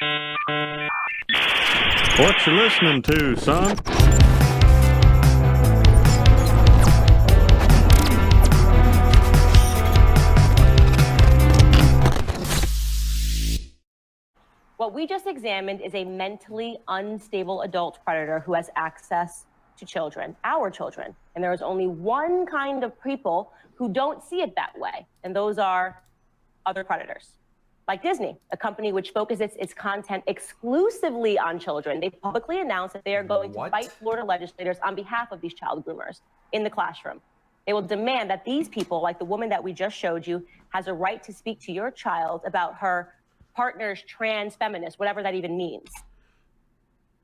What you listening to, son? What we just examined is a mentally unstable adult predator who has access to children, our children. And there is only one kind of people who don't see it that way, and those are other predators. Like Disney, a company which focuses its content exclusively on children. They publicly announced that they are going to fight Florida legislators on behalf of these child groomers in the classroom. They will demand that these people, like the woman that we just showed you, has a right to speak to your child about her partner's trans feminist, whatever that even means.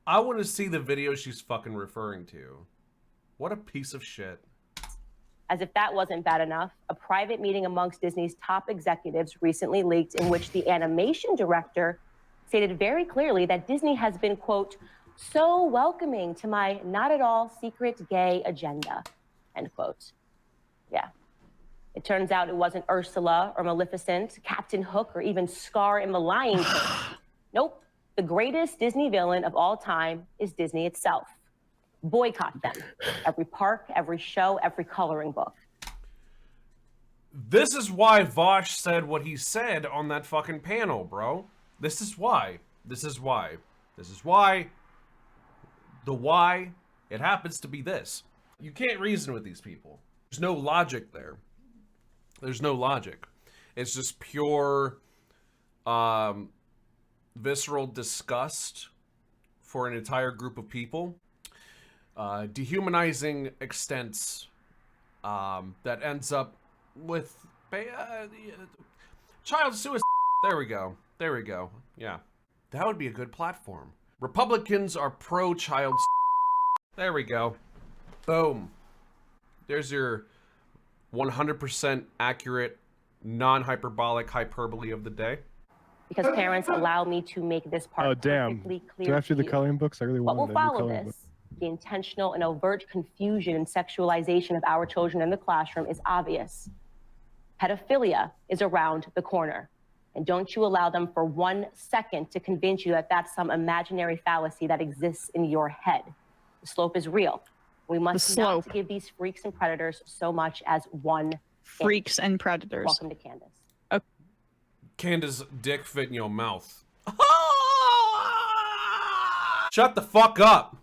I want to see the video she's fucking referring to. What a piece of shit. As if that wasn't bad enough, a private meeting amongst Disney's top executives recently leaked in which the animation director stated very clearly that Disney has been, quote, so welcoming to my not at all secret gay agenda, end quote. Yeah. It turns out it wasn't Ursula or Maleficent, Captain Hook, or even Scar in The Lion King. Nope. The greatest Disney villain of all time is Disney itself. Boycott them. Every park, every show, every coloring book. This is why Vosh said what he said on that fucking panel, bro. This is why. This is why. This is why. The why. It happens to be this. You can't reason with these people. There's no logic there. There's no logic. It's just pure visceral disgust for an entire group of people. Dehumanizing extents that ends up with child suicide. There we go. There we go. Yeah. That would be a good platform. Republicans are pro-child. There we go. Boom. There's your 100% accurate, non-hyperbolic hyperbole of the day. Because parents allow me to make this part perfectly clear. Do I have to do the coloring books? I really want to what do will follow coloring this, books. the intentional and overt confusion and sexualization of our children in the classroom is obvious. Pedophilia is around the corner. And don't you allow them for 1 second to convince you that that's some imaginary fallacy that exists in your head. The slope is real. We must not give these freaks and predators so much as 1 freaks and predators. Welcome to Candace. Okay. Candace's dick fit in your mouth. Shut the fuck up.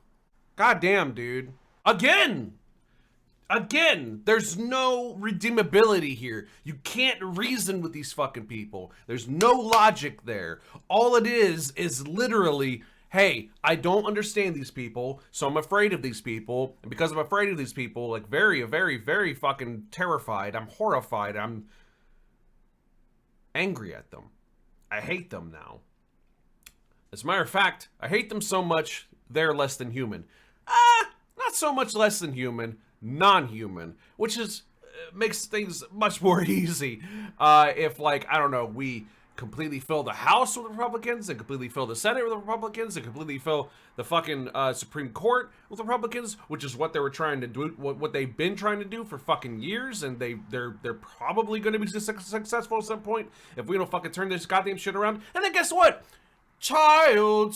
God damn, dude. Again! Again! There's no redeemability here. You can't reason with these fucking people. There's no logic there. All it is literally, hey, I don't understand these people, so I'm afraid of these people. And because I'm afraid of these people, like very, very, very fucking terrified, I'm horrified, I'm angry at them. I hate them now. As a matter of fact, I hate them so much, they're less than human. Not so much less than human, non-human, which is makes things much more easy. If, like, I don't know, we completely fill the House with Republicans and completely fill the Senate with Republicans and completely fill the fucking Supreme Court with Republicans, which is what they were trying to do, what they've been trying to do for fucking years, and they're probably going to be successful at some point if we don't fucking turn this goddamn shit around. And then guess what? Child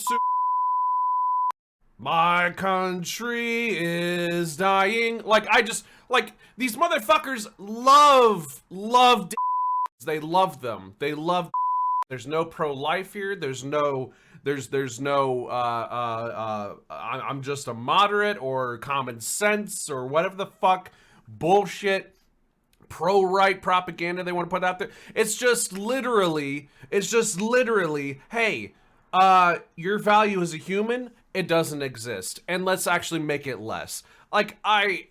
my country is dying. Like, these motherfuckers love they love them. They love There's no pro-life here. There's no I'm just a moderate or common sense or whatever the fuck bullshit pro-right propaganda they want to put out there. It's just literally, hey, your value as a human, it doesn't exist, and let's actually make it less. Like, why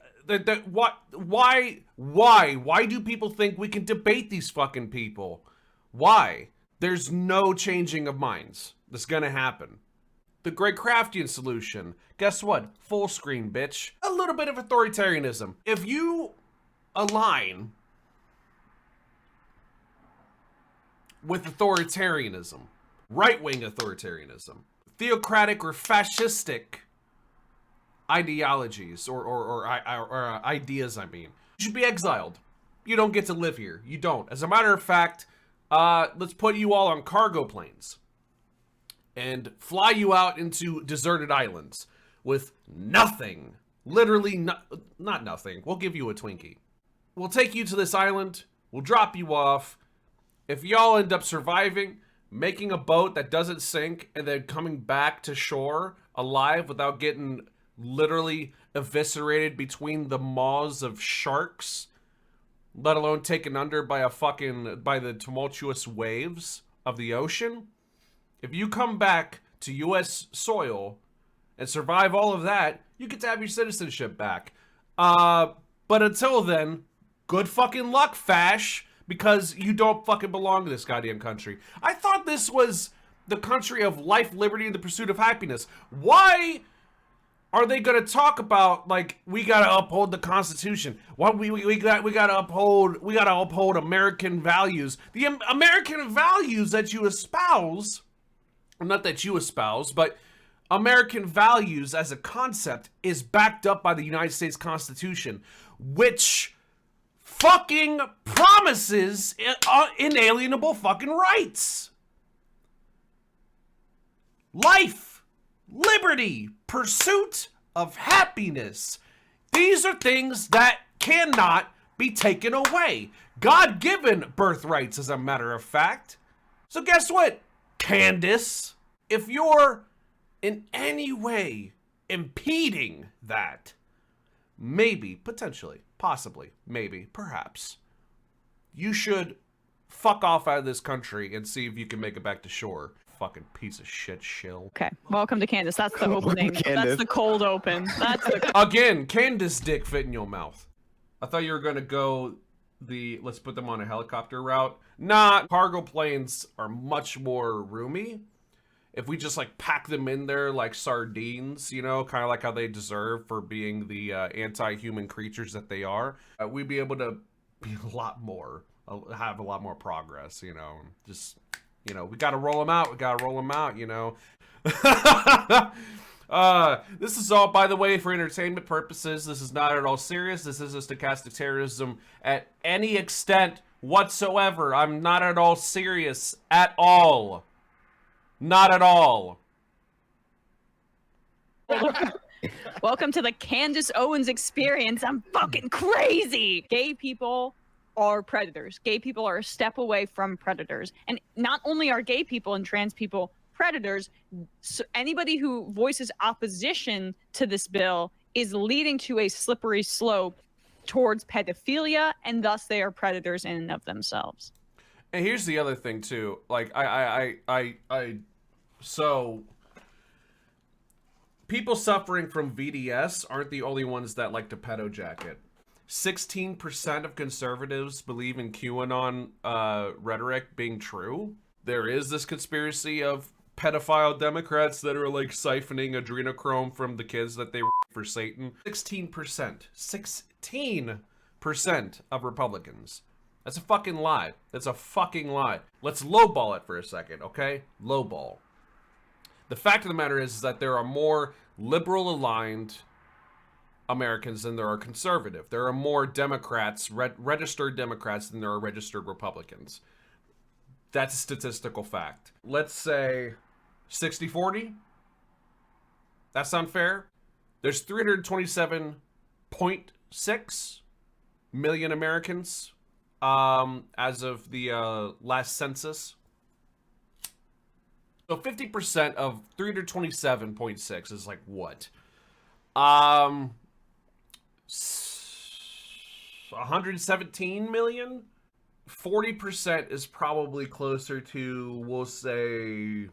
do people think we can debate these fucking people? Why? There's no changing of minds that's gonna happen. The Greyecraftian solution, guess what? Full screen, bitch. A little bit of authoritarianism. If you align with authoritarianism, right-wing authoritarianism, theocratic or fascistic ideologies or ideas, I mean, you should be exiled. You don't get to live here. You don't. As a matter of fact, let's put you all on cargo planes and fly you out into deserted islands with nothing. Literally not nothing. We'll give you a Twinkie. We'll take you to this island. We'll drop you off. If y'all end up surviving, making a boat that doesn't sink, and then coming back to shore alive without getting literally eviscerated between the maws of sharks, let alone taken under by by the tumultuous waves of the ocean. If you come back to US soil and survive all of that, you get to have your citizenship back. But until then, good fucking luck, Fash, because you don't fucking belong to this goddamn country. I thought this was the country of life, liberty, and the pursuit of happiness. Why are they gonna talk about, like, we gotta uphold the Constitution? Why we gotta uphold American values? The American values that you espouse, not that you espouse, but American values as a concept is backed up by the United States Constitution, which fucking promises inalienable fucking rights. Life, liberty, pursuit of happiness. These are things that cannot be taken away. God-given birthrights, as a matter of fact. So guess what, Candace? If you're in any way impeding that, maybe, potentially, possibly, maybe, perhaps, you should fuck off out of this country and see if you can make it back to shore. Fucking piece of shit shill. Okay, welcome to Candace. That's the opening. That's the cold open. That's the Again, Candace dick fit in your mouth. I thought you were gonna go the let's put them on a helicopter route. Nah, cargo planes are much more roomy. If we just like pack them in there like sardines, you know, kind of like how they deserve for being the anti-human creatures that they are, we'd be able to be a lot more, have a lot more progress, you know. Just, you know, we got to roll them out. We got to roll them out, you know. This is all, by the way, for entertainment purposes. This is not at all serious. This isn't stochastic terrorism at any extent whatsoever. I'm not at all serious at all. Not at all. welcome to the Candace Owens experience. I'm fucking crazy. Gay people are predators. Gay people are a step away from predators. And not only are gay people and trans people predators, so anybody who voices opposition to this bill is leading to a slippery slope towards pedophilia, and thus they are predators in and of themselves. And here's the other thing too. Like so people suffering from VDS aren't the only ones that like to pedo jacket. 16% of conservatives believe in QAnon rhetoric being true. There is this conspiracy of pedophile Democrats that are like siphoning adrenochrome from the kids that they for Satan. 16%. 16% of Republicans. That's a fucking lie. That's a fucking lie. Let's lowball it for a second, okay? Lowball. The fact of the matter is that there are more liberal-aligned Americans than there are conservative. There are more Democrats, registered Democrats, than there are registered Republicans. That's a statistical fact. Let's say 60-40. That sound fair? There's 327.6 million Americans as of the last census. So 50% of 327.6 is like what? 117 million? 40% is probably closer to, we'll say,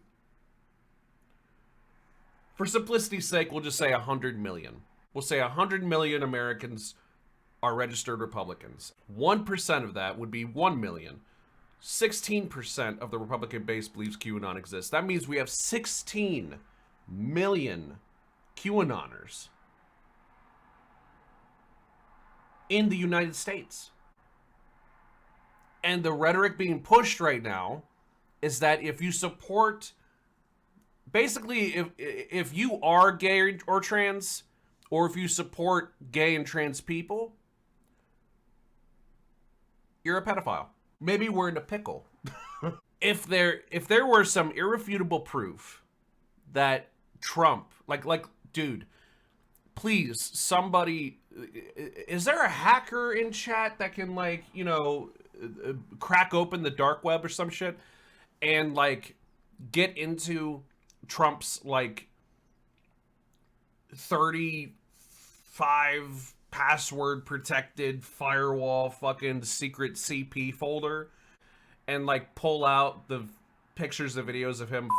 for simplicity's sake, we'll just say 100 million. We'll say 100 million Americans are registered Republicans. 1% of that would be 1 million. 16% of the Republican base believes QAnon exists. That means we have 16 million QAnoners in the United States. And the rhetoric being pushed right now is that if you support, basically, if you are gay or trans, or if you support gay and trans people, you're a pedophile. Maybe we're in a pickle. If there were some irrefutable proof that Trump, dude, please, somebody, is there a hacker in chat that can, like, you know, crack open the dark web or some shit and, like, get into Trump's, like, 35 password protected firewall fucking secret CP folder and, like, pull out the pictures and videos of him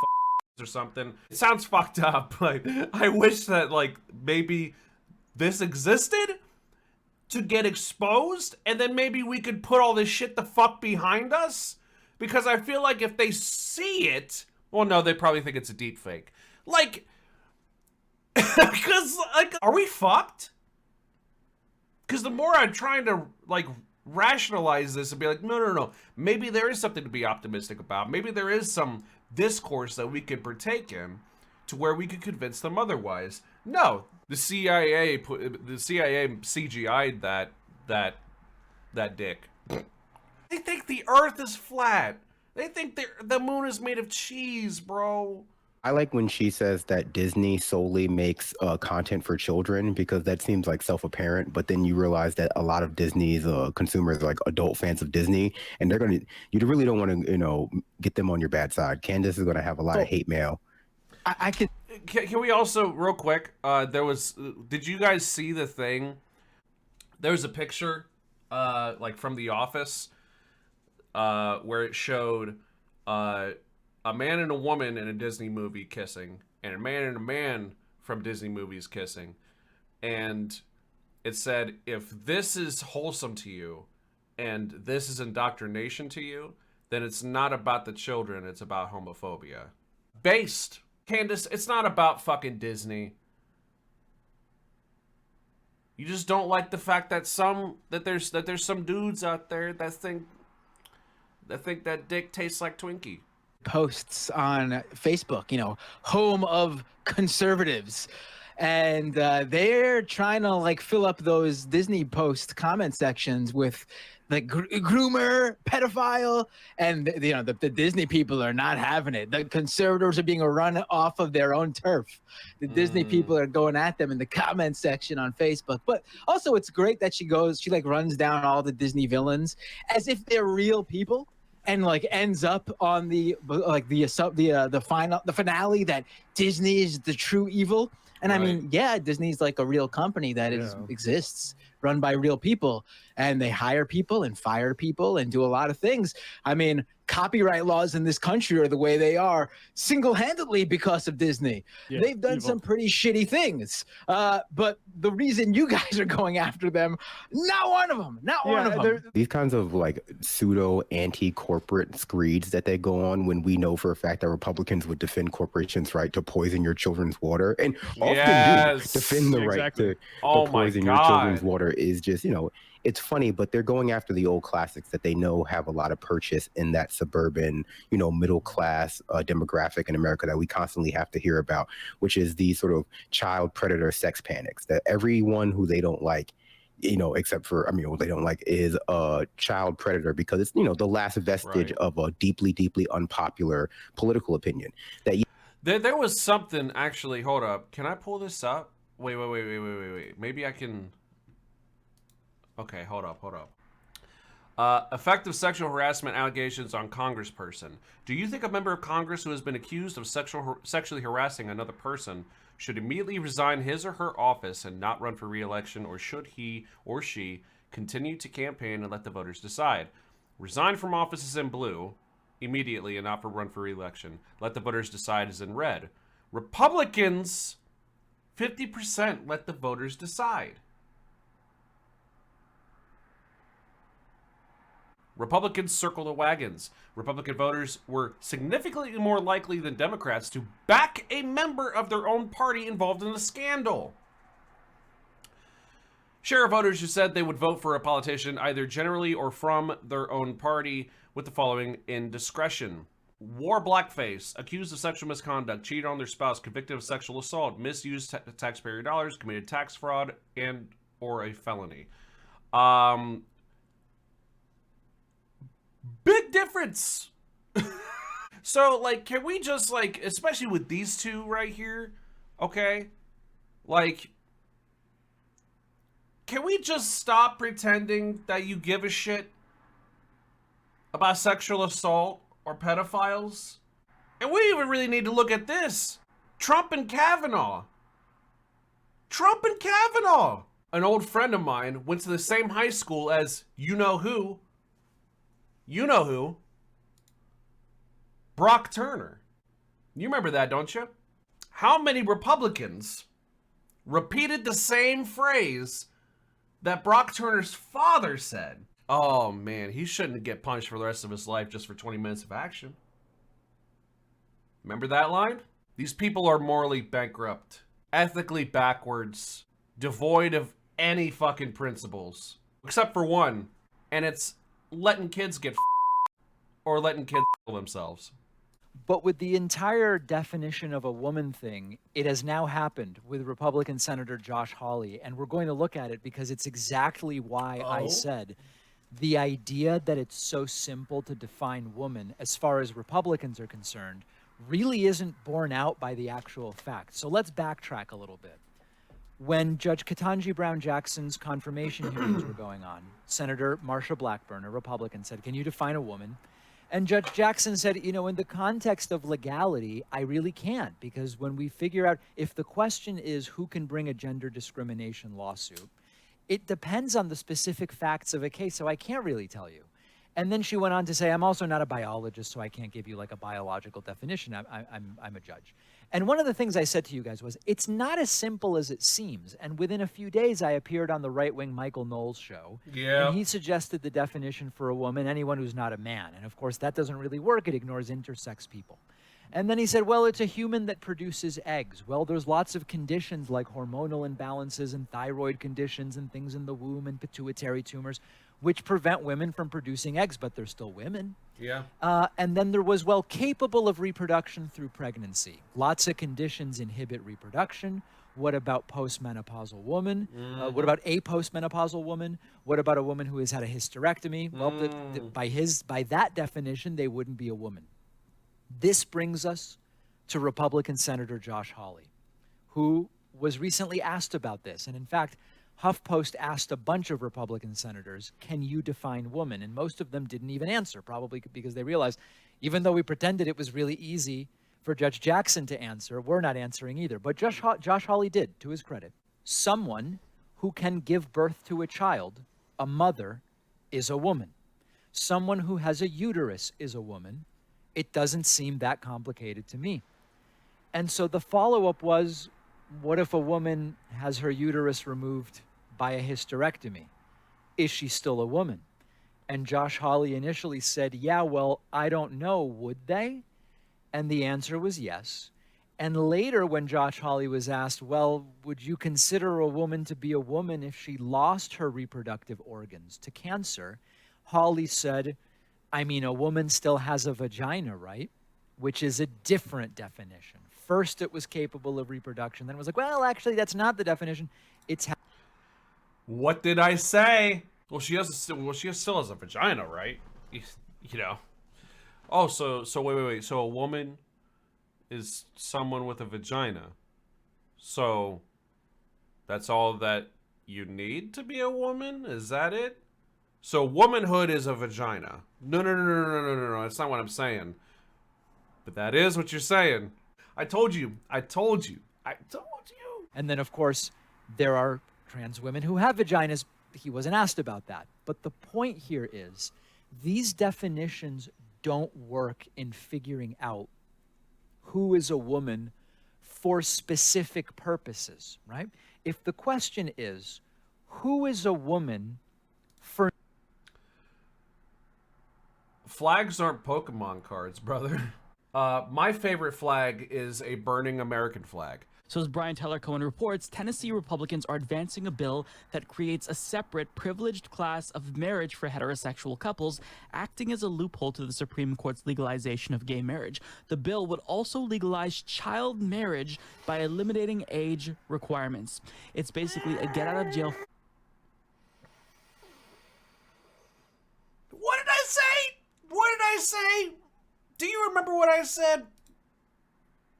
or something? It sounds fucked up, but I wish that, like, maybe this existed to get exposed, and then maybe we could put all this shit the fuck behind us, because I feel like if they see it, well, no, they probably think it's a deep fake. Like, because, like, are we fucked? Because the more I'm trying to, like, rationalize this and be like, no, maybe there is something to be optimistic about. Maybe there is some discourse that we could partake in to where we could convince them otherwise. No, the CIA CGI'd that dick. They think the Earth is flat. They think the moon is made of cheese, bro. I like when she says that Disney solely makes content for children, because that seems like self-apparent, but then you realize that a lot of Disney's consumers are like adult fans of Disney, and you really don't want to, you know, get them on your bad side. Candace is going to have a lot of hate mail. I could. Can we also, real quick, did you guys see the thing? There was a picture, like from The Office, where it showed, a man and a woman in a Disney movie kissing, and a man from Disney movies kissing. And it said, if this is wholesome to you, and this is indoctrination to you, then it's not about the children, it's about homophobia. Based. Candace, it's not about fucking Disney. You just don't like the fact that there's some dudes out there that think that dick tastes like Twinkie. Posts on Facebook, you know, home of conservatives, and they're trying to like fill up those Disney post comment sections with like groomer, pedophile, and you know the Disney people are not having it. The conservatives are being run off of their own turf. The Disney people are going at them in the comment section on Facebook. But also, it's great that she like runs down all the Disney villains as if they're real people. And like ends up on the finale that Disney is the true evil. And right. I mean, yeah, Disney's like a real company that exists, run by real people, and they hire people and fire people and do a lot of things. I mean, copyright laws in this country are the way they are single-handedly because of Disney. Yeah, they've done some pretty shitty things. But the reason you guys are going after them, not one of them. These kinds of like pseudo anti-corporate screeds that they go on when we know for a fact that Republicans would defend corporations' right to poison your children's water, and often do defend the right to poison your children's water, is just, you know, it's funny, but they're going after the old classics that they know have a lot of purchase in that suburban, you know, middle class demographic in America that we constantly have to hear about, which is the sort of child predator sex panics that everyone who they don't like, you know, except for, I mean, what they don't like is a child predator, because it's, you know, the last vestige of a deeply, deeply unpopular political opinion. That there was something, actually, hold up. Can I pull this up? Wait. Maybe I can... Okay, hold up. Effective sexual harassment allegations on congressperson. Do you think a member of Congress who has been accused of sexually harassing another person should immediately resign his or her office and not run for re-election, or should he or she continue to campaign and let the voters decide? Resign from office is in blue immediately and not run for re-election. Let the voters decide is in red. Republicans, 50% let the voters decide. Republicans circle the wagons. Republican voters were significantly more likely than Democrats to back a member of their own party involved in a scandal. Share of voters who said they would vote for a politician either generally or from their own party with the following indiscretion: wore blackface, accused of sexual misconduct, cheated on their spouse, convicted of sexual assault, misused taxpayer dollars, committed tax fraud, and or a felony. Big difference. So, like, can we just, like, especially with these two right here, okay? Like, can we just stop pretending that you give a shit about sexual assault or pedophiles? And we even really need to look at this. Trump and Kavanaugh. Trump and Kavanaugh. An old friend of mine went to the same high school as you-know-who. You-know-who. Brock Turner. You remember that, don't you? How many Republicans repeated the same phrase that Brock Turner's father said? Oh, man, he shouldn't get punished for the rest of his life just for 20 minutes of action. Remember that line? These people are morally bankrupt, ethically backwards, devoid of any fucking principles. Except for one, and it's letting kids get or letting kids kill themselves. But with the entire definition of a woman thing, it has now happened with Republican Senator Josh Hawley, and we're going to look at it because it's exactly why I said the idea that it's so simple to define woman as far as Republicans are concerned really isn't borne out by the actual facts. So let's backtrack a little bit. When Judge Ketanji Brown Jackson's confirmation hearings were going on, Senator Marsha Blackburn, a Republican, said, "Can you define a woman?" And Judge Jackson said, you know, in the context of legality, I really can't, because when we figure out if the question is who can bring a gender discrimination lawsuit, it depends on the specific facts of a case, so I can't really tell you. And then she went on to say, I'm also not a biologist, so I can't give you like a biological definition. I'm a judge. And one of the things I said to you guys was, it's not as simple as it seems. And within a few days, I appeared on the right-wing Michael Knowles show. Yeah. And he suggested the definition for a woman, anyone who's not a man. And of course, that doesn't really work. It ignores intersex people. And then he said, well, it's a human that produces eggs. Well, there's lots of conditions like hormonal imbalances and thyroid conditions and things in the womb and pituitary tumors, which prevent women from producing eggs, but they're still women. Yeah. And then there was, well, capable of reproduction through pregnancy. Lots of conditions inhibit reproduction. What about postmenopausal woman? What about a postmenopausal woman? What about a woman who has had a hysterectomy? Well, by that definition, they wouldn't be a woman. This brings us to Republican Senator Josh Hawley, who was recently asked about this. And in fact, HuffPost asked a bunch of Republican senators, can you define woman? And most of them didn't even answer, probably because they realized, even though we pretended it was really easy for Judge Jackson to answer, we're not answering either. But Josh Hawley did, to his credit. Someone who can give birth to a child, a mother, is a woman. Someone who has a uterus is a woman. It doesn't seem that complicated to me. And so the follow-up was, what if a woman has her uterus removed by a hysterectomy? Is she still a woman? And Josh Hawley initially said, yeah, well, I don't know, would they? And the answer was yes. And later when Josh Hawley was asked, well, would you consider a woman to be a woman if she lost her reproductive organs to cancer? Hawley said, I mean, a woman still has a vagina, right? Which is a different definition. First, it was capable of reproduction. Then it was like, well, actually, that's not the definition. It's what did I say? Well, she still has a vagina, right? You know. Oh, so wait. So a woman is someone with a vagina. So that's all that you need to be a woman? Is that it? So womanhood is a vagina. No. That's not what I'm saying. But that is what you're saying. I told you. And then, of course, there are trans women who have vaginas. He wasn't asked about that. But the point here is these definitions don't work in figuring out who is a woman for specific purposes, right? If the question is, who is a woman for... Flags aren't Pokemon cards, brother. My favorite flag is a burning American flag. So as Brian Tyler Cohen reports, Tennessee Republicans are advancing a bill that creates a separate privileged class of marriage for heterosexual couples, acting as a loophole to the Supreme Court's legalization of gay marriage. The bill would also legalize child marriage by eliminating age requirements. It's basically a get out of jail. What did I say? Do you remember what I said?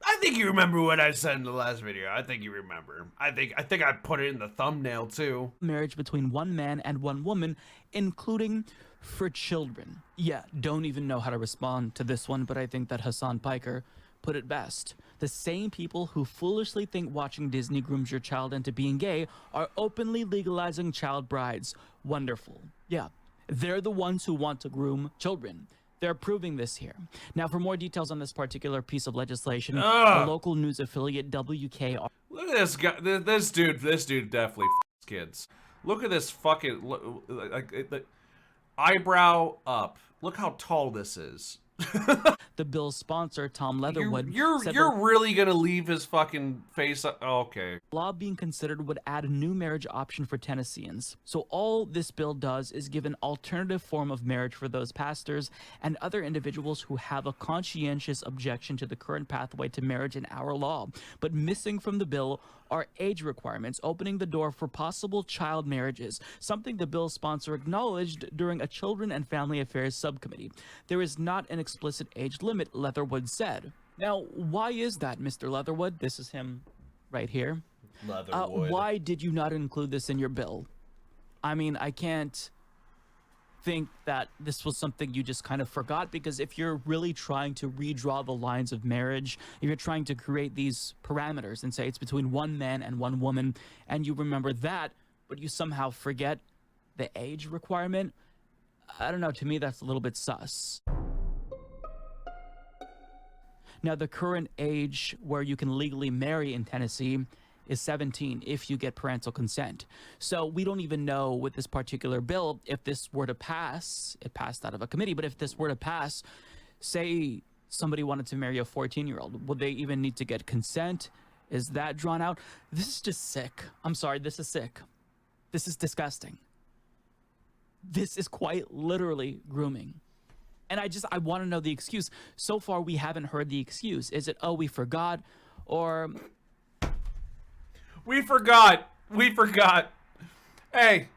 I think you remember what I said in the last video. I think you remember. I think I put it in the thumbnail too. Marriage between one man and one woman, including for children. Yeah, don't even know how to respond to this one, but I think that Hassan Piker put it best. The same people who foolishly think watching Disney grooms your child into being gay are openly legalizing child brides. Wonderful. Yeah, they're the ones who want to groom children. They're proving this here. Now, for more details on this particular piece of legislation, the local news affiliate WKR. Look at this guy. This dude definitely f***s kids. Look at this fucking eyebrow up. Look how tall this is. The bill's sponsor, Tom Leatherwood, You're really gonna leave his fucking face up? Oh, okay. Law being considered would add a new marriage option for Tennesseans. So all this bill does is give an alternative form of marriage for those pastors and other individuals who have a conscientious objection to the current pathway to marriage in our law. But missing from the bill are age requirements, opening the door for possible child marriages, something the bill's sponsor acknowledged during a Children and Family Affairs subcommittee. There is not an explicit age limit, Leatherwood said. Now, why is that, Mr. Leatherwood? This is him right here. Leatherwood. Why did you not include this in your bill? I mean, I can't think that this was something you just kind of forgot, because if you're really trying to redraw the lines of marriage, if you're trying to create these parameters and say it's between one man and one woman, and you remember that, but you somehow forget the age requirement, I don't know, to me that's a little bit sus. Now, the current age where you can legally marry in Tennessee is 17 if you get parental consent. So we don't even know with this particular bill, if this were to pass, it passed out of a committee, but if this were to pass, say somebody wanted to marry a 14-year-old, would they even need to get consent? Is that drawn out? This is just sick. I'm sorry, this is sick. This is disgusting. This is quite literally grooming. And I want to know the excuse. So far, we haven't heard the excuse. Is it, oh, we forgot, or... We forgot. Hey,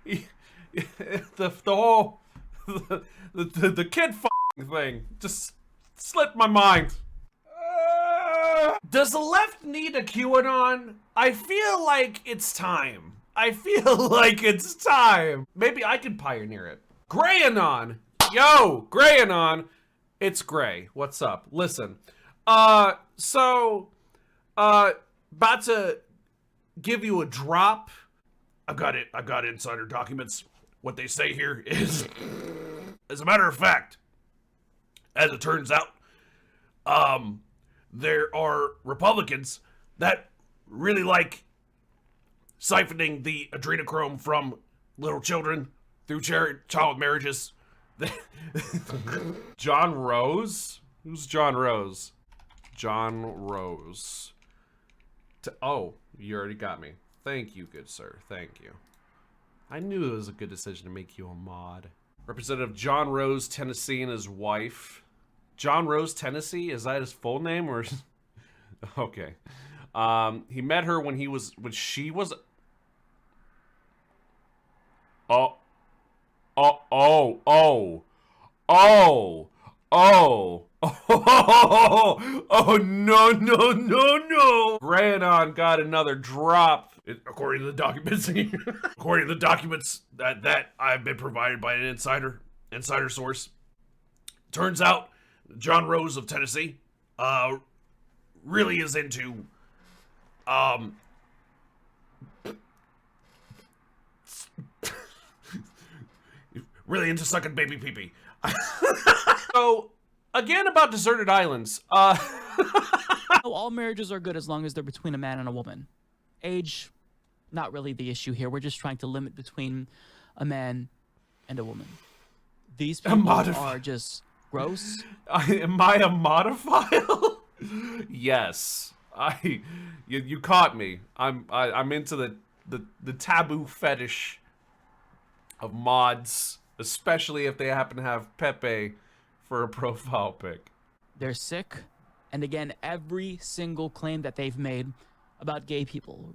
the whole the kid thing just slipped my mind. Does the left need a QAnon? I feel like it's time. Maybe I could pioneer it. Greyanon. Yo, Greyanon. It's Gray. What's up? Listen. About to give you a drop. I've got it. I've got insider documents. What they say here is, as a matter of fact, as it turns out, there are Republicans that really like siphoning the adrenochrome from little children through child marriages. John Rose? Who's John Rose? John Rose. Oh, you already got me. Thank you, good sir. Thank you. I knew it was a good decision to make you a mod. Representative John Rose, Tennessee, and his wife. John Rose, Tennessee? Is that his full name, or? Okay. He met her when she was. Oh, no. Greyanon got another drop. According to the documents, that I've been provided by an insider source. Turns out, John Rose of Tennessee, really is into, really into sucking baby pee-pee. So, again about deserted islands. All marriages are good as long as they're between a man and a woman. Age, not really the issue here. We're just trying to limit between a man and a woman. These people are just gross. Am I a modophile? Yes. You caught me. I'm into the taboo fetish of mods, especially if they happen to have Pepe for a profile pic. They're sick, and again, every single claim that they've made about gay people,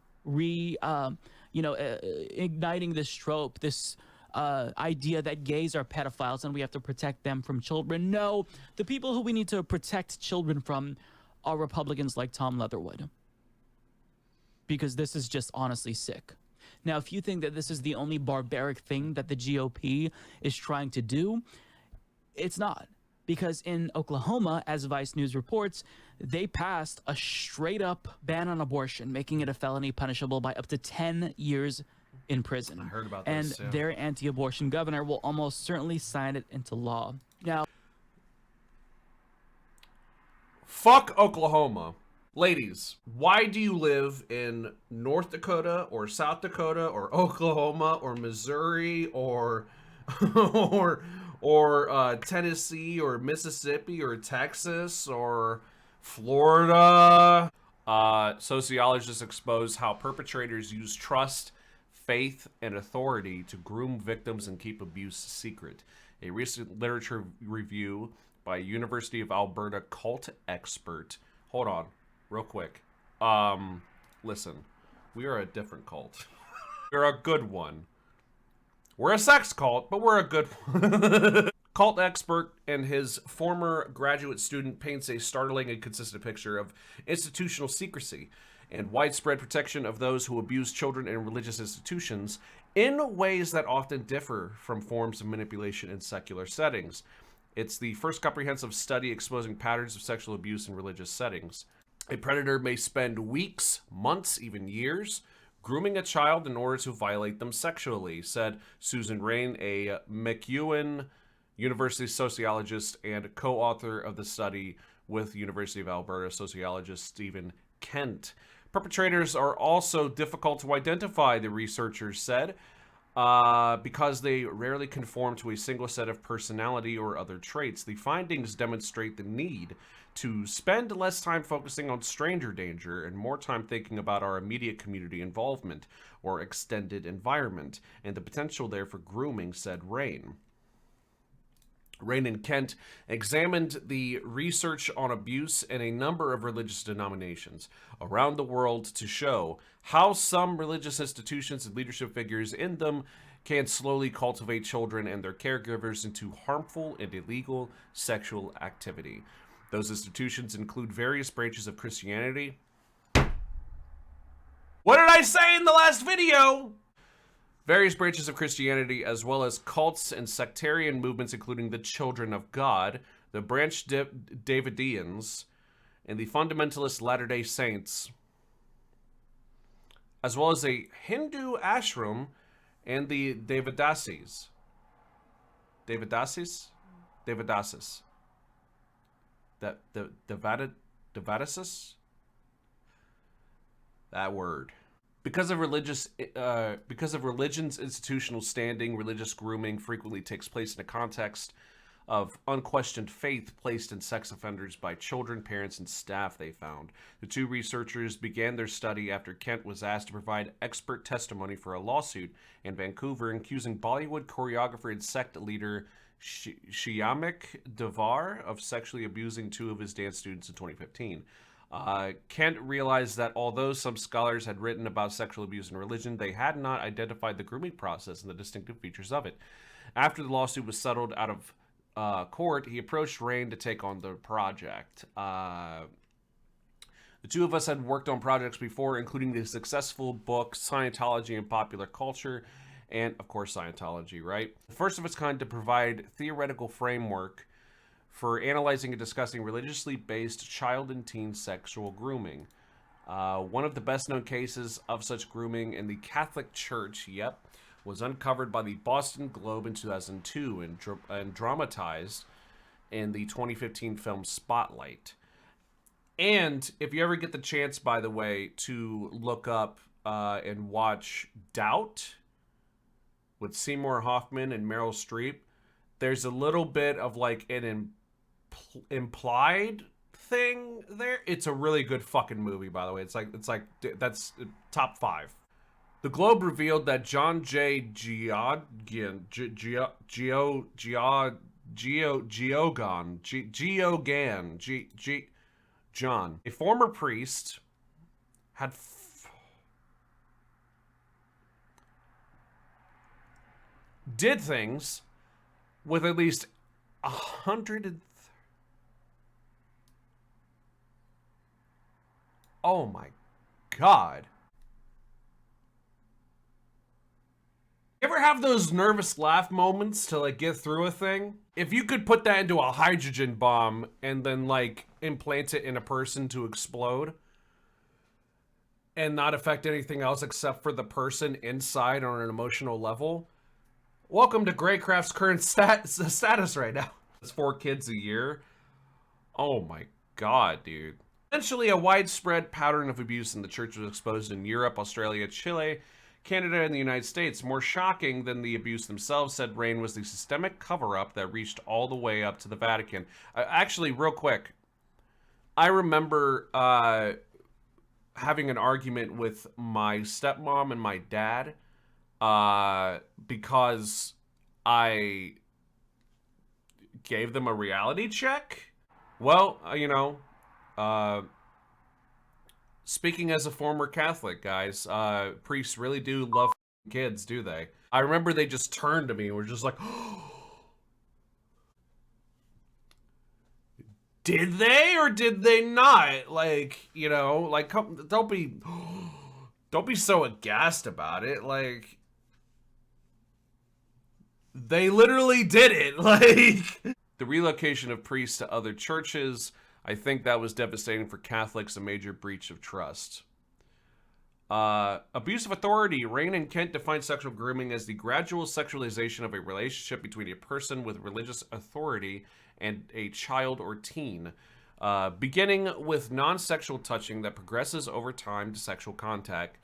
igniting this trope, this idea that gays are pedophiles and we have to protect them from children. No, the people who we need to protect children from are Republicans like Tom Leatherwood. Because this is just honestly sick. Now, if you think that this is the only barbaric thing that the GOP is trying to do, it's not. Because in Oklahoma, as Vice News reports, they passed a straight-up ban on abortion, making it a felony punishable by up to 10 years in prison. I heard about and this, yeah. their anti-abortion governor will almost certainly sign it into law. Now, fuck Oklahoma. Ladies, why do you live in North Dakota or South Dakota or Oklahoma or Missouri or Tennessee or Mississippi or Texas or Florida? Sociologists expose how perpetrators use trust, faith, and authority to groom victims and keep abuse secret. A recent literature review by University of Alberta cult expert. Hold on. Real quick. Listen, we are a different cult. We're a good one. We're a sex cult, but we're a good one. Cult expert and his former graduate student paints a startling and consistent picture of institutional secrecy and widespread protection of those who abuse children in religious institutions in ways that often differ from forms of manipulation in secular settings. It's the first comprehensive study exposing patterns of sexual abuse in religious settings. A predator may spend weeks, months, even years grooming a child in order to violate them sexually, said Susan Rain, a MacEwan University sociologist and co-author of the study with University of Alberta sociologist Stephen Kent. Perpetrators are also difficult to identify, the researchers said, because they rarely conform to a single set of personality or other traits. The findings demonstrate the need to spend less time focusing on stranger danger and more time thinking about our immediate community involvement or extended environment, and the potential there for grooming, said Rain. Rain and Kent examined the research on abuse in a number of religious denominations around the world to show how some religious institutions and leadership figures in them can slowly cultivate children and their caregivers into harmful and illegal sexual activity. Those institutions include various branches of Christianity. What did I say in the last video? Various branches of Christianity, as well as cults and sectarian movements, including the Children of God, the Branch Davidians, and the Fundamentalist Latter-day Saints, as well as a Hindu ashram and the Devadasis. Devadasis? Devadasis? That word. Because of religion's institutional standing, religious grooming frequently takes place in a context of unquestioned faith placed in sex offenders by children, parents, and staff, they found. The two researchers began their study after Kent was asked to provide expert testimony for a lawsuit in Vancouver accusing Bollywood choreographer and sect leader Shyamik Devar of sexually abusing two of his dance students in 2015. Kent realized that although some scholars had written about sexual abuse in religion, they had not identified the grooming process and the distinctive features of it. After the lawsuit was settled out of court, he approached Rain to take on the project. The two of us had worked on projects before, including the successful book Scientology and Popular Culture, and of course Scientology, right? The first of its kind to provide theoretical framework for analyzing and discussing religiously based child and teen sexual grooming. One of the best known cases of such grooming in the Catholic Church, was uncovered by the Boston Globe in 2002 and dramatized in the 2015 film Spotlight. And if you ever get the chance, by the way, to look up and watch Doubt with Seymour Hoffman and Meryl Streep, there's a little bit of like an implied thing there. It's a really good fucking movie, by the way. It's like that's top 5. The Globe revealed that John J. John, a former priest, had did things with at least 100. Oh my God. You ever have those nervous laugh moments to like get through a thing? If you could put that into a hydrogen bomb and then like implant it in a person to explode and not affect anything else except for the person inside on an emotional level. Welcome to Greyecraft's current status right now. It's 4 kids a year. Oh my God, dude. Essentially, a widespread pattern of abuse in the church was exposed in Europe, Australia, Chile, Canada, and the United States. More shocking than the abuse themselves, said Rain, was the systemic cover-up that reached all the way up to the Vatican. Actually, real quick, I remember having an argument with my stepmom and my dad because I gave them a reality check. Well, you know, speaking as a former Catholic, guys, priests really do love kids, do they? I remember they just turned to me and were just like, did they or did they not? Like, you know, like, don't be so aghast about it. Like, they literally did it. Like, the relocation of priests to other churches, I think that was devastating for Catholics, a major breach of trust. Abuse of authority. Rain and Kent define sexual grooming as the gradual sexualization of a relationship between a person with religious authority and a child or teen, beginning with non-sexual touching that progresses over time to sexual contact,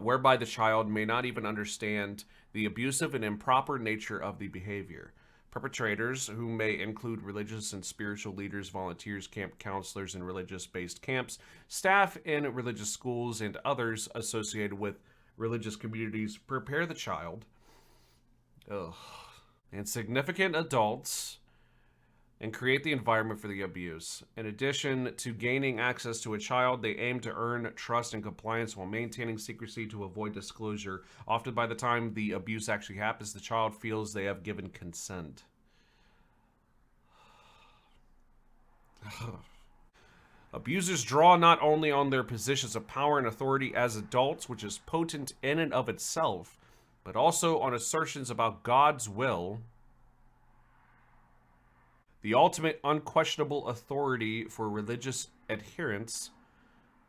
whereby the child may not even understand the abusive and improper nature of the behavior. Perpetrators, who may include religious and spiritual leaders, volunteers, camp counselors in religious-based camps, staff in religious schools, and others associated with religious communities, prepare the child and significant adults and create the environment for the abuse. In addition to gaining access to a child, they aim to earn trust and compliance while maintaining secrecy to avoid disclosure. Often by the time the abuse actually happens, the child feels they have given consent. Abusers draw not only on their positions of power and authority as adults, which is potent in and of itself, but also on assertions about God's will, the ultimate unquestionable authority for religious adherents,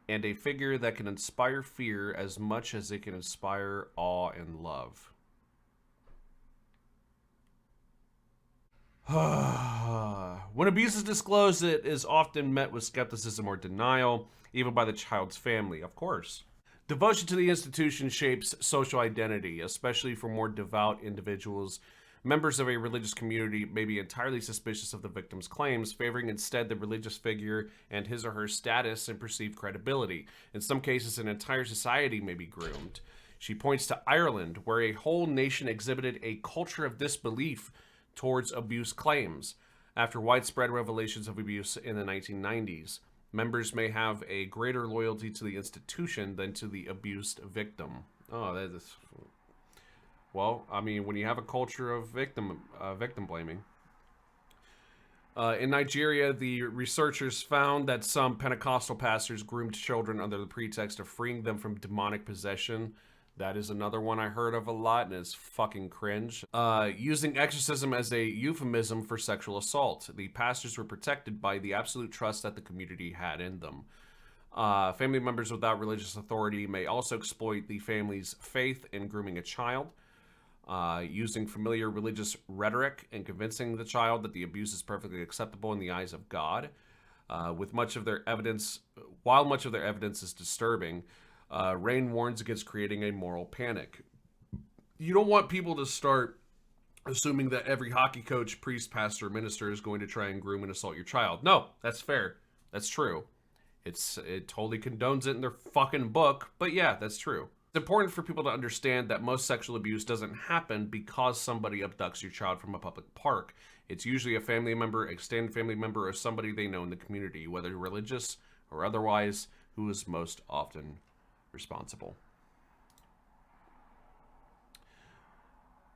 and a figure that can inspire fear as much as it can inspire awe and love. When abuse is disclosed, it is often met with skepticism or denial, even by the child's family, of course. Devotion to the institution shapes social identity, especially for more devout individuals. Members of a religious community may be entirely suspicious of the victim's claims, favoring instead the religious figure and his or her status and perceived credibility. In some cases, an entire society may be groomed. She points to Ireland, where a whole nation exhibited a culture of disbelief towards abuse claims. After widespread revelations of abuse in the 1990s, members may have a greater loyalty to the institution than to the abused victim. Oh, that is... Well, I mean, when you have a culture of victim blaming. In Nigeria, the researchers found that some Pentecostal pastors groomed children under the pretext of freeing them from demonic possession. That is another one I heard of a lot, and it's fucking cringe. Using exorcism as a euphemism for sexual assault. The pastors were protected by the absolute trust that the community had in them. Family members without religious authority may also exploit the family's faith in grooming a child. Using familiar religious rhetoric and convincing the child that the abuse is perfectly acceptable in the eyes of God. While much of their evidence is disturbing, Rain warns against creating a moral panic. You don't want people to start assuming that every hockey coach, priest, pastor, minister is going to try and groom and assault your child. No, that's fair. That's true. It totally condones it in their fucking book, but yeah, that's true. It's important for people to understand that most sexual abuse doesn't happen because somebody abducts your child from a public park. It's usually a family member, extended family member, or somebody they know in the community, whether religious or otherwise, who is most often responsible.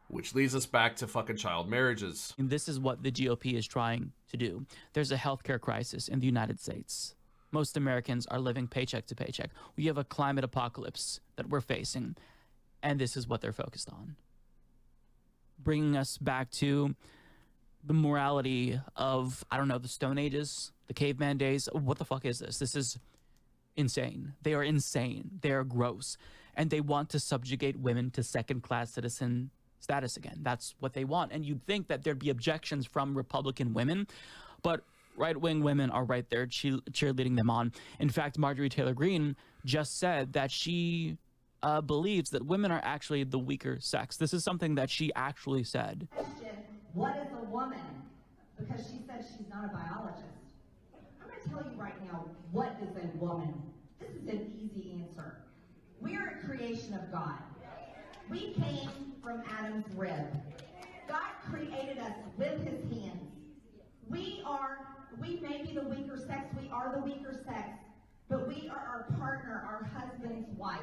Which leads us back to fucking child marriages. And this is what the GOP is trying to do. There's a healthcare crisis in the United States. Most Americans are living paycheck to paycheck. We have a climate apocalypse that we're facing, and this is what they're focused on. Bringing us back to the morality of, I don't know, the Stone Ages, the caveman days. What the fuck is this? This is insane. They are insane. They are gross. And they want to subjugate women to second-class citizen status again. That's what they want. And you'd think that there'd be objections from Republican women, but right-wing women are right there cheerleading them on. In fact, Marjorie Taylor Greene just said that she believes that women are actually the weaker sex. This is something that she actually said. What is a woman? Because she said she's not a biologist. I'm going to tell you right now, what is a woman? This is an easy answer. We are a creation of God. We came from Adam's rib. God created us with his hands. We may be the weaker sex, we are the weaker sex, but we are our partner, our husband's wife.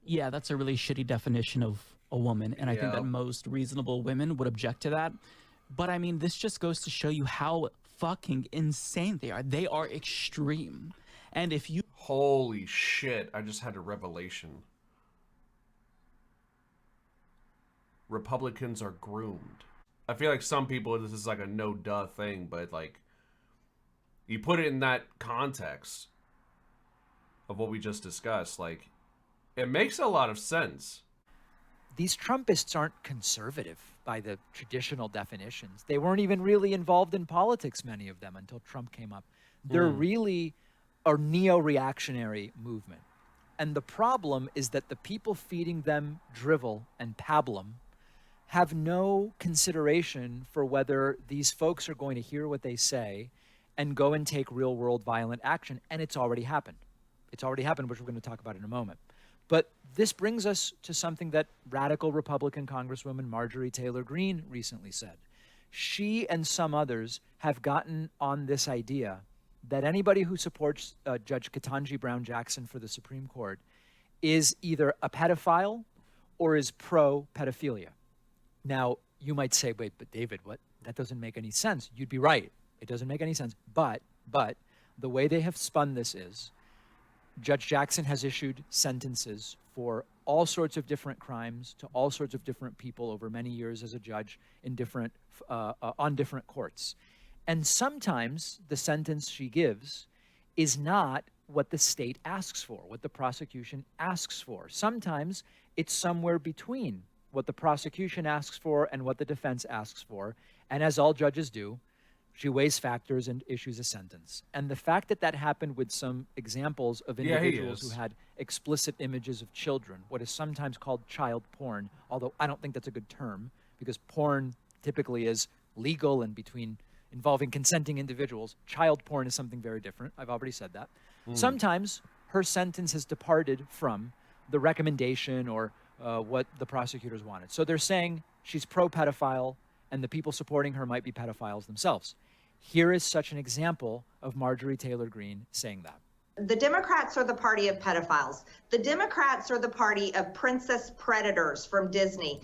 Yeah, that's a really shitty definition of a woman, and I think that most reasonable women would object to that. But I mean, this just goes to show you how fucking insane they are. They are extreme. And if you... Holy shit, I just had a revelation. Republicans are groomed. I feel like some people, this is like a no-duh thing, but like, you put it in that context of what we just discussed, like, it makes a lot of sense. These Trumpists aren't conservative by the traditional definitions. They weren't even really involved in politics, many of them, until Trump came up. They're really a neo-reactionary movement. And the problem is that the people feeding them drivel and pablum have no consideration for whether these folks are going to hear what they say and go and take real-world violent action. And it's already happened. It's already happened, which we're going to talk about in a moment. But this brings us to something that radical Republican Congresswoman Marjorie Taylor Greene recently said. She and some others have gotten on this idea that anybody who supports Judge Ketanji Brown Jackson for the Supreme Court is either a pedophile or is pro-pedophilia. Now, you might say, wait, but David, what? That doesn't make any sense. You'd be right. It doesn't make any sense. But the way they have spun this is Judge Jackson has issued sentences for all sorts of different crimes to all sorts of different people over many years as a judge in different on different courts. And sometimes the sentence she gives is not what the state asks for, what the prosecution asks for. Sometimes it's somewhere between what the prosecution asks for and what the defense asks for. And as all judges do, she weighs factors and issues a sentence. And the fact that that happened with some examples of individuals who had explicit images of children, what is sometimes called child porn, although I don't think that's a good term, because porn typically is legal and involving consenting individuals. Child porn is something very different. I've already said that. Sometimes her sentence has departed from the recommendation or what the prosecutors wanted. So they're saying she's pro-pedophile and the people supporting her might be pedophiles themselves. Here is such an example of Marjorie Taylor Greene saying that. The Democrats are the party of pedophiles. The Democrats are the party of princess predators from Disney.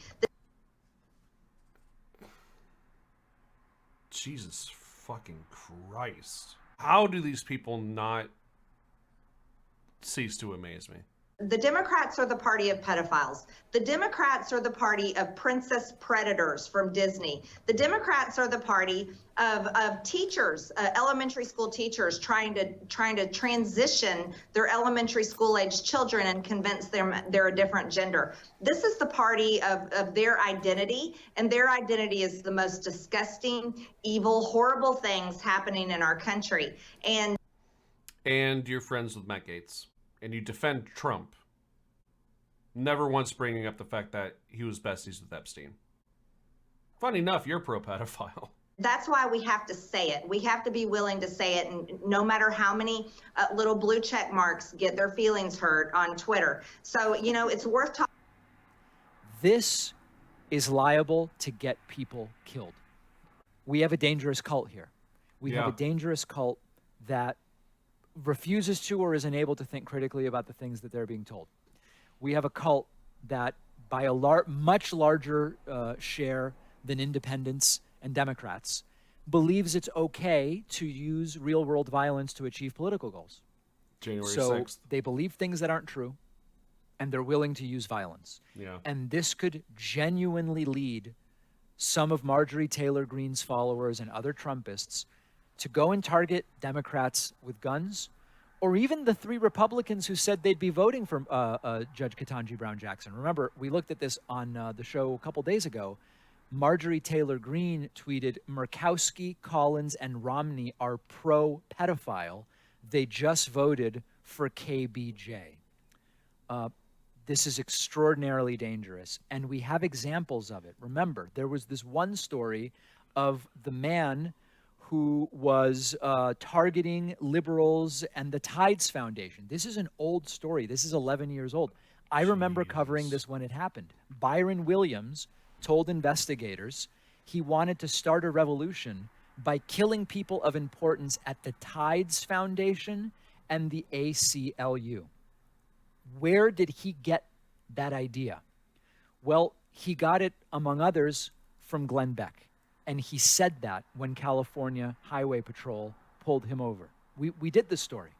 Jesus fucking Christ. How do these people not cease to amaze me? The Democrats are the party of pedophiles. The Democrats are the party of princess predators from Disney. The Democrats are the party of teachers, elementary school teachers trying to transition their elementary school age children and convince them they're a different gender. This is the party of their identity, and their identity is the most disgusting, evil, horrible things happening in our country. And you're friends with Matt Gaetz. And you defend Trump, never once bringing up the fact that he was besties with Epstein. Funny enough, you're pro-pedophile. That's why we have to say it. We have to be willing to say it, and no matter how many little blue check marks get their feelings hurt on Twitter. So, it's worth talking. This is liable to get people killed. We have a dangerous cult here. We have a dangerous cult that refuses to or is unable to think critically about the things that they're being told. We have a cult that by a much larger share than independents and Democrats, believes it's okay to use real-world violence to achieve political goals. January so 6th. They believe things that aren't true, and they're willing to use violence. Yeah. And this could genuinely lead some of Marjorie Taylor Greene's followers and other Trumpists to go and target Democrats with guns, or even the 3 Republicans who said they'd be voting for Judge Ketanji Brown Jackson. Remember, we looked at this on the show a couple days ago. Marjorie Taylor Greene tweeted, Murkowski, Collins, and Romney are pro-pedophile. They just voted for KBJ. This is extraordinarily dangerous, and we have examples of it. Remember, there was this one story of the man who was targeting liberals and the Tides Foundation. This is an old story. This is 11 years old. I remember covering this when it happened. Byron Williams told investigators he wanted to start a revolution by killing people of importance at the Tides Foundation and the ACLU. Where did he get that idea? Well, he got it, among others, from Glenn Beck. And he said that when California Highway Patrol pulled him over. We did the story.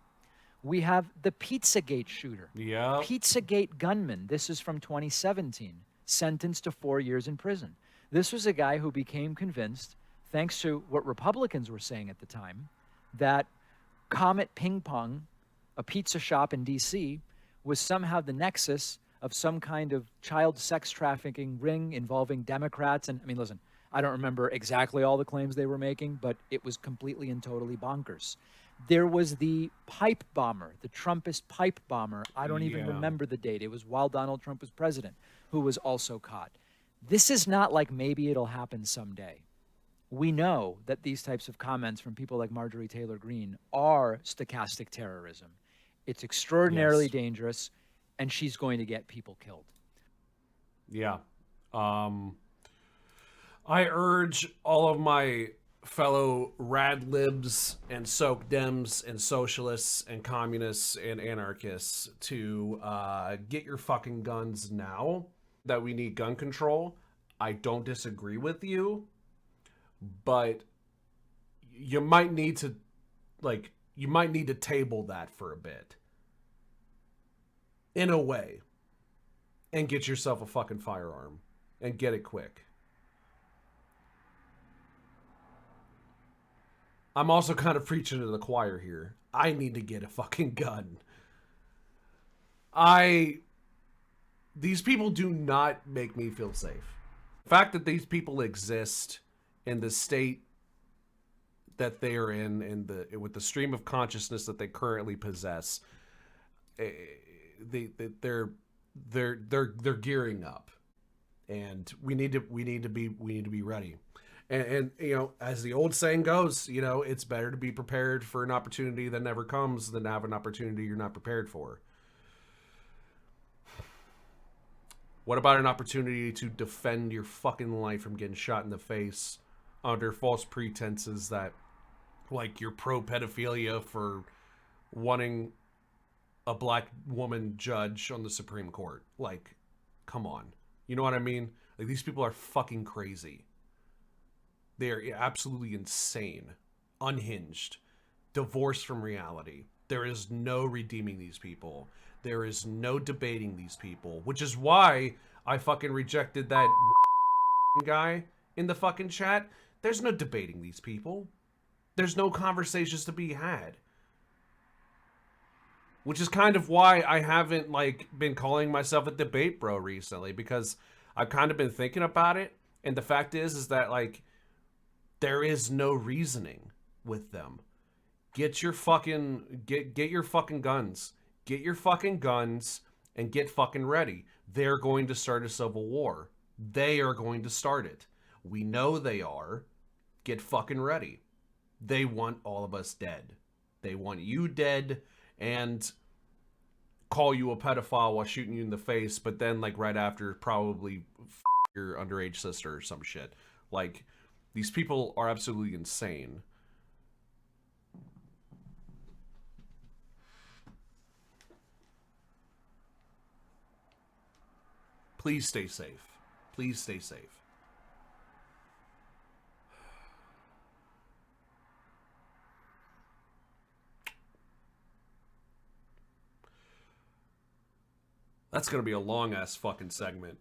We have the Pizzagate shooter. Yeah. Pizzagate gunman. This is from 2017. Sentenced to 4 years in prison. This was a guy who became convinced, thanks to what Republicans were saying at the time, that Comet Ping Pong, a pizza shop in D.C., was somehow the nexus of some kind of child sex trafficking ring involving Democrats. And I mean, listen, I don't remember exactly all the claims they were making, but it was completely and totally bonkers. There was the pipe bomber, the Trumpist pipe bomber. I don't even remember the date. It was while Donald Trump was president, who was also caught. This is not like maybe it'll happen someday. We know that these types of comments from people like Marjorie Taylor Greene are stochastic terrorism. It's extraordinarily dangerous, and she's going to get people killed. Yeah. I urge all of my fellow rad libs and soak dems and socialists and communists and anarchists to get your fucking guns now, that we need gun control. I don't disagree with you, but you might need to table that for a bit, in a way, and get yourself a fucking firearm and get it quick. I'm also kind of preaching to the choir here. I need to get a fucking gun. These people do not make me feel safe. The fact that these people exist in the state that they are in and with the stream of consciousness that they currently possess, they're gearing up, and we need to be ready. And you know, as the old saying goes, you know, it's better to be prepared for an opportunity that never comes than to have an opportunity you're not prepared for. What about an opportunity to defend your fucking life from getting shot in the face under false pretenses that, like, you're pro-pedophilia for wanting a black woman judge on the Supreme Court? Like, come on. You know what I mean? Like, these people are fucking crazy. They are absolutely insane, unhinged, divorced from reality. There is no redeeming these people. There is no debating these people, which is why I fucking rejected that guy in the fucking chat. There's no debating these people. There's no conversations to be had. Which is kind of why I haven't, like, been calling myself a debate bro recently, because I've kind of been thinking about it, and the fact is that, like, there is no reasoning with them. Get your fucking guns. Get your fucking guns and get fucking ready. They're going to start a civil war. They are going to start it. We know they are. Get fucking ready. They want all of us dead. They want you dead and call you a pedophile while shooting you in the face, but then, like, right after, probably your underage sister or some shit. Like, these people are absolutely insane. Please stay safe. Please stay safe. That's gonna be a long-ass fucking segment.